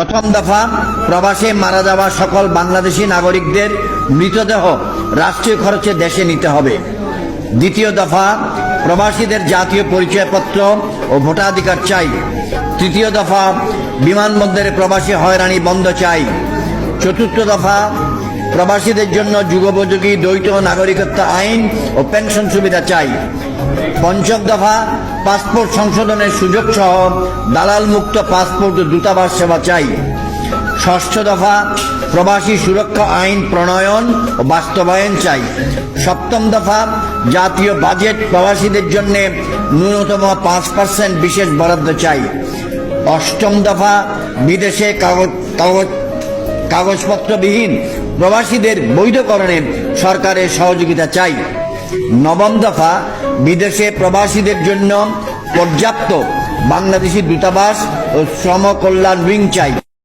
প্রথম দফা, প্রবাসে মারা যাওয়া সকল বাংলাদেশি নাগরিকদের মৃতদেহ রাষ্ট্রীয় খরচে দেশে নিতে হবে। দ্বিতীয় দফা, প্রবাসীদের জাতীয় পরিচয়পত্র ও ভোটাধিকার চাই। তৃতীয় দফা, বিমানবন্দরে প্রবাসী হয়রানি বন্ধ চাই। চতুর্থ দফা, প্রবাসীদের জন্য যুগোপযোগী দ্বৈত নাগরিকত্ব আইন ও পেনশন সুবিধা চাই। পঞ্চম দফা, পাসপোর্ট সংশোধনের সুযোগ সহ দালাল মুক্ত পাসপোর্ট ও দূতাবাস সেবা চাই। ষষ্ঠ দফা, প্রবাসী সুরক্ষা আইন প্রণয়ন ও বাস্তবায়ন চাই। সপ্তম দফা, জাতীয় বাজেট প্রবাসীদের জন্য ন্যূনতম 5% বিশেষ বরাদ্দ চাই। অষ্টম দফা, বিদেশে কাগজপত্রবিহীন প্রবাসীদের বৈধকরণে সরকারের সহযোগিতা চাই। নবম দফা, বিদেশে প্রবাসীদের জন্য পর্যাপ্ত বাংলাদেশি দূতাবাস ও শ্রম কল্যাণ উইং চাই।